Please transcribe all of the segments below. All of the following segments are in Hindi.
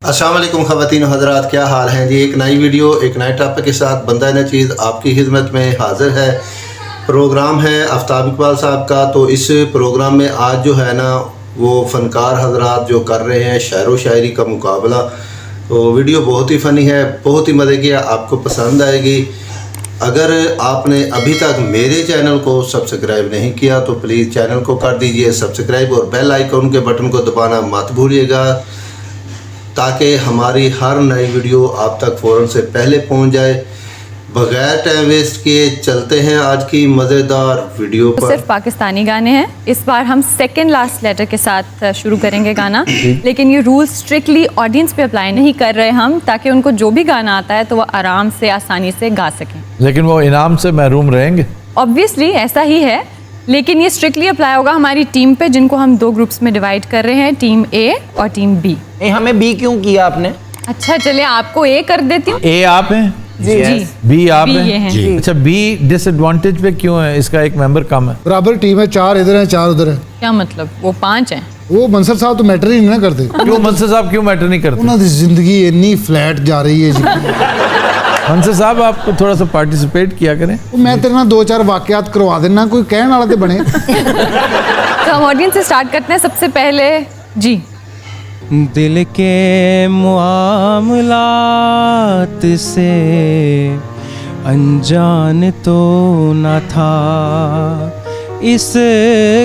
अस्सलाम वालेकुम ख़वातीन हज़रात, क्या हाल हैं जी। एक नई वीडियो एक नए टॉपिक के साथ बंदा नचीज़ आपकी खिदमत में हाज़िर है। प्रोग्राम है आफ्ताब इकबाल साहब का। तो इस प्रोग्राम में आज जो है ना वो फ़नकार हज़रात जो कर रहे हैं शायर व शायरी का मुकाबला। तो वीडियो बहुत ही फ़नी है, बहुत ही मज़े की है, आपको पसंद आएगी। अगर आपने अभी तक मेरे चैनल को सब्सक्राइब नहीं किया तो प्लीज़ चैनल को कर दीजिए सब्सक्राइब और बेल आइकन के बटन को दबाना मत भूलिएगा ताकि हमारी हर नई वीडियो आप तक फ़ौरन से पहले पहुंच जाए। बगैर टाइम वेस्ट किए चलते हैं आज की मज़ेदार वीडियो पर। सिर्फ पाकिस्तानी गाने हैं। इस बार हम सेकंड लास्ट लेटर के साथ शुरू करेंगे गाना, लेकिन ये रूल स्ट्रिक्टली ऑडियंस पे अप्लाई नहीं कर रहे हम, ताकि उनको जो भी गाना आता है तो वो आराम से आसानी से गा सकें। लेकिन वो इनाम से महरूम रहेंगे। ऑब्वियसली ऐसा ही है, लेकिन ये स्ट्रिक्टली अप्लाई होगा हमारी टीम पे, जिनको हम दो ग्रुप्स में डिवाइड कर रहे हैं, टीम ए और टीम बी। हमें बी क्यों किया आपने? अच्छा चलिए आपको ए कर देती हूँ। ए आप हैं जी जी, बी आप बी हैं ये हैं। अच्छा बी डिसएडवांटेज पे क्यों है? इसका एक मेंबर कम है। बराबर टीम है, 4 इधर हैं 4 उधर हैं। क्या मतलब? वो 5 हैं। वो मंसर साहब तो मैटर ही नहीं ना करते। क्यों मनसर साहब क्यों मैटर नहीं करते? उन्होंने जिंदगी इतनी फ्लैट जा रही है जी। मनसर साहब आपको थोड़ा सा पार्टिसिपेट किया करें। तो मैं तेरे ना 2-4 वाकयात करवा देना, कोई कहने वाला तो बने। तो हम ऑडियंस से स्टार्ट करते हैं। सबसे पहले जी, दिल के मामलात से अनजान तो न था, इस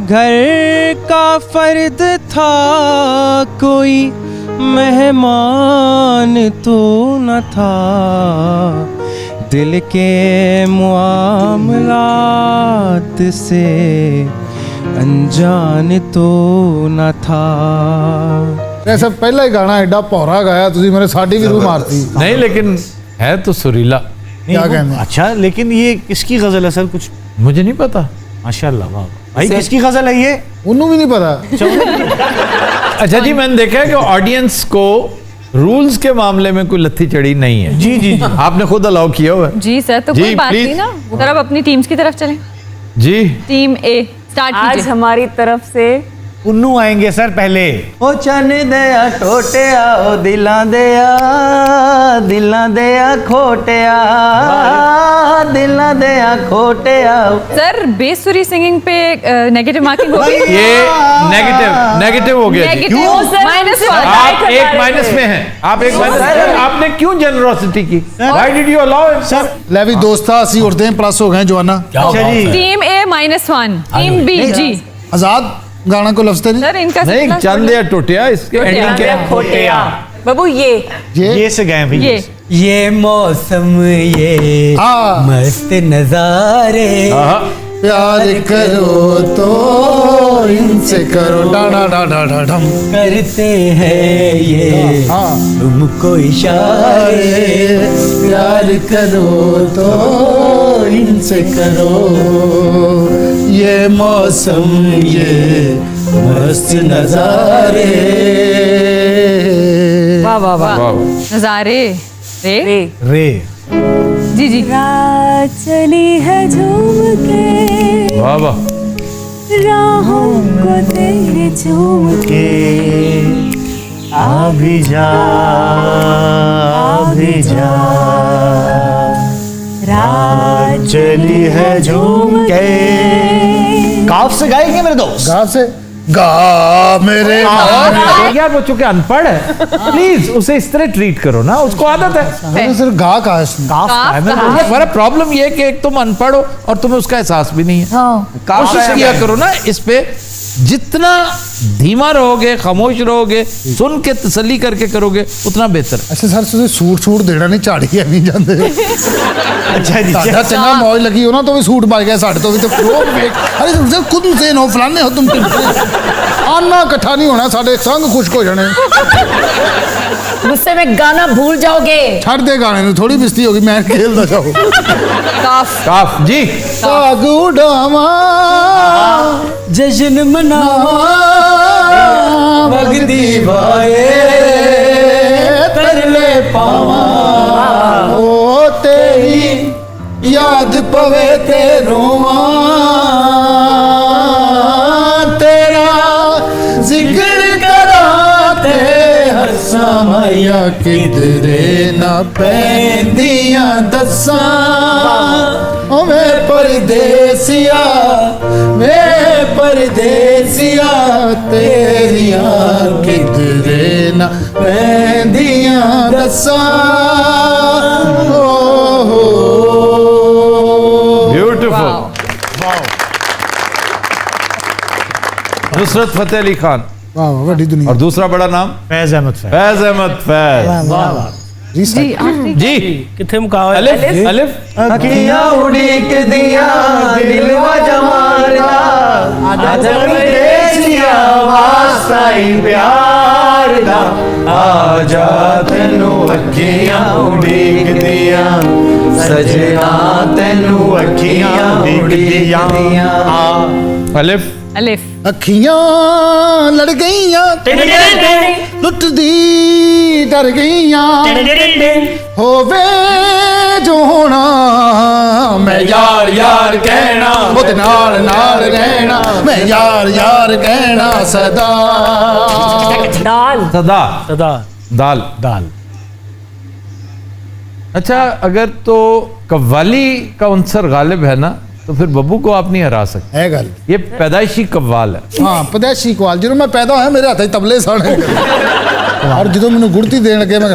घर का फर्द था, कोई मेहमान तो न था। दिल के मामलात से अनजान तो न था। ऐसा पहला ही गाना एडा भौरा गाया तुझे, मेरे साड़ी भी रूह मारती। नहीं लेकिन है तो सुरीला। क्या कहना? अच्छा लेकिन ये किसकी गजल है सर? कुछ मुझे नहीं पता। माशाल्लाह, वाह भाई, किसकी गजल है ये? उन्होंने भी नहीं पता। अच्छा जी, मैंने देखा है कि ऑडियंस को रूल्स के मामले में कोई लत्थी चढ़ी नहीं है। जी जी जी। आपने खुद अलाउ किया हुआ है। जी सर, तो जी, कोई बात please। नहीं ना। सर अब अपनी टीम्स की तरफ चलें। जी टीम ए स्टार्ट आज कीजिए। हमारी तरफ से पुन्नू आएंगे सर पहले। ओ चन दया टोटिया, ओ दिलां दया खोटिया, दिलां दया खोटिया। सर बेसुरी सिंगिंग पे नेगेटिव मार्किंग होगी। ये नेगेटिव हो गया जी। नेगेटिव -1। आप एक माइनस में हैं। आप एक माइनस। आपने क्यों जनरोसिटी की? Why did you allow it? Sir ले भी दोस्त था, 80 औरतें प्लस हो गए जवाना। अच्छा जी। टीम ए -1, टीम बी जी। आजाद गाना को लफ्ज नहीं। सर इनका नहीं, सिलसिला चंद या टोटिया इसके एंडिंग के। खोटिया बाबू ये ये से गए भाई। ये मौसम ये हाँ। मस्त नजारे, प्यार करो तो इनसे करो डाडा डाडा डाडम। करते हैं ये हाँ। तुमको इशारे, प्यार करो तो इनसे करो, ये मौसम ये मस्त नजारे। वाह वाह वाह। नजारे रे रे रे जी जी। रात चली है झूम के, वाह वाह। राहों को तेरे झूम के, आ भी जा, रात चली है झूम के। काफ से गाएंगे मेरे दोस्त। गा से गा मेरे यार वो चूंकि अनपढ़ है, प्लीज उसे इस तरह ट्रीट करो ना, उसको आदत है। सर गा का इसमें। हमारा प्रॉब्लम ये है कि एक तुम अनपढ़ हो और तुम्हें उसका एहसास भी नहीं है। कोशिश किया करो ना इस पे, जितना धीमा रहोगे, खामोश रहोगे, सुन के तसल्ली करके करोगे उतना बेहतर। अच्छा सर तुझे सूट छूट देना नहीं, झाड़ी है नहीं जाते। अच्छा जी। साढ़ा चंगा मौज लगी हो ना तो भी सूट पा गया साढ़े तो भी तो फ्रोक वेख। अरे सर खुद से नो फलाने हो तुम। आना इकट्ठा नहीं होना, साढ़े संग खुश हो जाने। गुस्से में गाना भूल जाओगे। छड़ दे गाने में, थोड़ी बिस्ती होगी, मैं खेलता जाऊँ। काफ जी। साग उड़ावा जश्न मनावा, भगदी भाए तरले पावा, ओ तेरी याद पवे ते रोवा, तेरा जिक्र करा ते हंसा मैया। किधरे ना पैंदियां दसां ओ मैं परदेसिया तेरियां किधरे ना पैंदियां दसां ब्यूटीफुल। नुसरत फतेह अली खान वाह वाह बड़ी दुनिया। और दूसरा बड़ा नाम फैज अहमद फैज। फैज अहमद फैज। जी जी आखिरी जी कितने मुकाबले अलिफ अलिफ अखियां उड़ीक दिया दिलवा जमाना आदर देसिया वास्ता ही प्यार दा आजा तेनू अखियां उड़ीक दिया सजना तेनू अखियां उड़ीक दिया अलिफ अलिफ अखियां लड़ गईयां लुट दी डर गईयां होवे जो होना मैं यार यार कहना ओदे नाल नाल रहना मैं यार यार कहना सदा दाल सदा सदा दाल दाल। अच्छा, अगर तो कव्वाली का अंसर गालिब है ना तो फिर बब्बू को आप नहीं हरा सकते। है गल ये पैदाइशी कव्वाल है। हाँ पैदाइशी कवाल जो मैं पैदा होया मेरे हाथ तबले सन और जो मैंने गुड़ती देने लगे मैं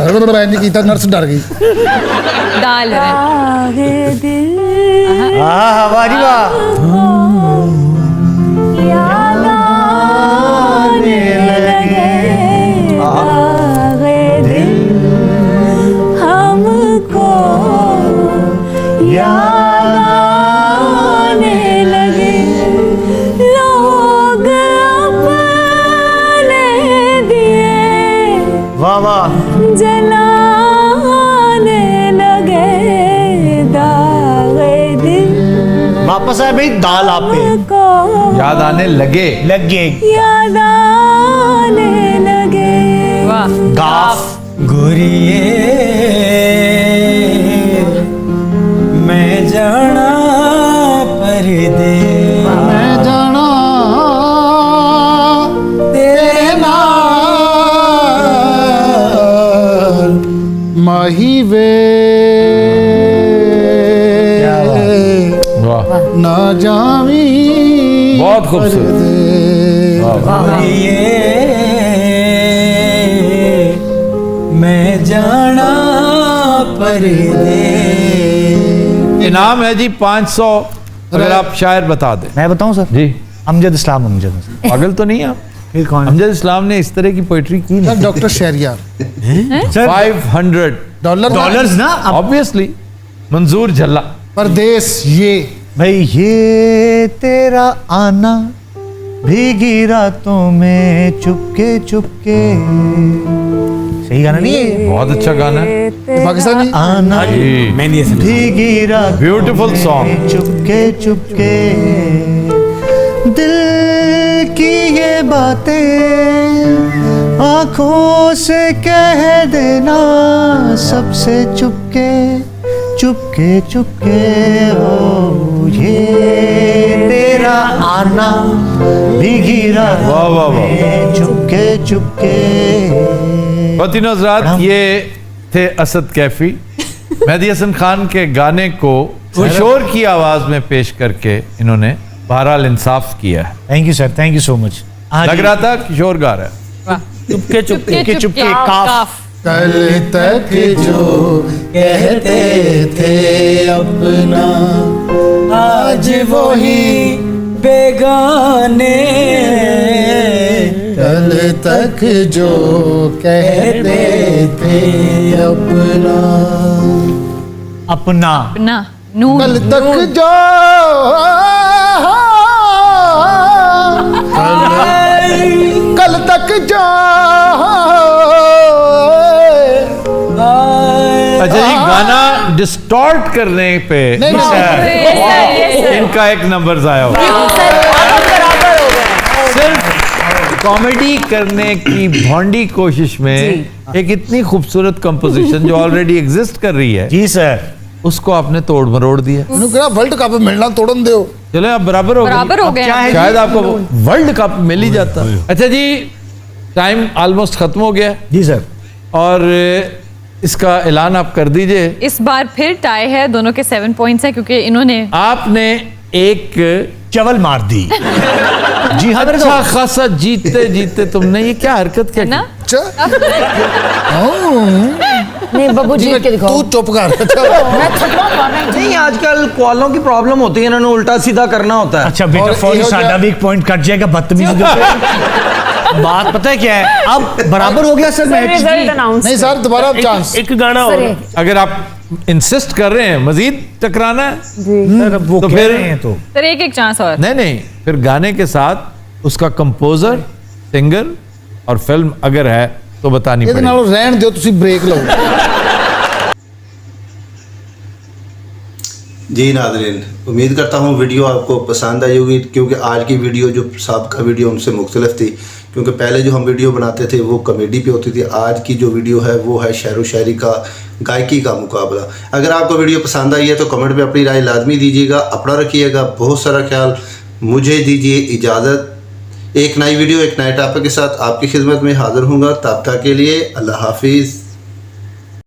नहीं किया नर्स डर गई। दाल है। आगे दिल वाह जी वाह। याद आने लगे आगे दिल हमको याद आने लगे लोग अपने दिए वाह वाह। जलाने लगे दागे दिल वापस आए भाई दाल आप पे को याद आने लगे। लग गए। याद आने लगे वाह। गाफ गोरिए मैं जाना परदे मैं जाना तेरे नाल माही वे वाह, ना जावी बहुत खूबसूरत। वाह, वाह। गोरिए मैं जाना परदे। इनाम है जी 500 अगर आप शायर बता दें। मैं बताऊं सर। जी अमजद इस्लाम अमजद। पागल तो नहीं है आप? फिर कौन है? अमजद इस्लाम ने इस तरह की पोइट्री की सर नहीं। डॉक्टर शहरियार सर $500 डॉलर्स ना अब ऑब्वियसली। मंजूर झल्ला। परदेश ये भाई ये तेरा आना भीगी रातों में चुपके चुपके। सही गाना नहीं है? बहुत अच्छा गाना है। पाकिस्तानी आना जी, भीगी रात ब्यूटीफुल सॉन्ग। चुपके चुपके दिल की ये बातें आंखों से कह देना सबसे चुपके चुपके चुपके हो ये तेरा आना भीगी रात वाह, वाह, वाह। में चुपके चुपके। ख़वातीन हज़रात, ये थे असद कैफी। मेहदी हसन खान के गाने को किशोर की आवाज़ में पेश करके इन्होंने बहरहाल इंसाफ किया है। Thank you sir, thank you so much. लग रहा था किशोर गा रहा है। चुपके चुपके चुपके काफ। कल तक जो कहते थे अपना आज वही बेगाने कल तक जो कहते थे अपना अपना ना नून कल तक जो कल तक जो अच्छा जी, गाना डिस्टॉर्ट करने पे नहीं, नहीं, इनका एक नंबर जाया हो। सिर्फ कॉमेडी करने की भौंडी कोशिश में एक इतनी खूबसूरत कंपोजिशन जो ऑलरेडी एग्जिस्ट कर रही है, जी सर, उसको आपने तोड़ मरोड़ दिया। वर्ल्ड कप मिलना तोड़न दो। चलो आप बराबर हो गए। गए हैं। शायद आपको वर्ल्ड कप मिल ही जाता। अच्छा जी, टाइम ऑलमोस्ट खत्म हो गया जी सर। और इसका ऐलान आप कर दीजिए। इस बार फिर टाई है, दोनों के 7 पॉइंट्स है क्योंकि इन्होंने आपने एक चवल मार दी। जी हाँ, अच्छा खासा जीतते जीतते तुमने ये क्या हरकत क्या ना की? नहीं बब्बू जी के दिखाओ। तू चुप कर। मैं थप्पड़ मारना नहीं, आजकल कॉलों की प्रॉब्लम होती है, इन्होंने उल्टा सीधा करना होता है। अच्छा बेटा, और फौरी इहो साडा भी एक पॉइंट कट जाएगा बदतमीजी के। बात पता है क्या है, अब बराबर हो गया सर मैच। रिजल्ट अनाउंस नहीं सर, दोबारा चांस। एक गाना सर, और अगर आप इंसिस्ट कर रहे हैं मजीद टकराना है सर, अब वो तो कह फिर- रहे हैं तो सर एक चांस और। नहीं नहीं, फिर गाने के साथ उसका कंपोजर, सिंगर और फिल्म अगर है तो बतानी ਇਹਦੇ पड़ेगी। ਨਾਲੋਂ ਰਹਿਣ ਦਿਓ, ਤੁਸੀਂ ब्रेक लो। जी नाज़रीन, उम्मीद करता हूँ वीडियो आपको पसंद आई होगी, क्योंकि आज की वीडियो जो साबिक़ा वीडियो उनसे मुख्तलिफ थी। क्योंकि पहले जो हम वीडियो बनाते थे वो कॉमेडी पे होती थी, आज की जो वीडियो है वो है शेर व शायरी का, गायकी का मुकाबला। अगर आपको वीडियो पसंद आई है तो कमेंट में अपनी राय लाजमी दीजिएगा। अपना रखिएगा बहुत सारा ख्याल। मुझे दीजिए इजाज़त। एक नई वीडियो एक नए टॉपिक के साथ आपकी खिदमत में हाज़िर हूँगा। तब तक के लिए अल्लाह हाफिज़।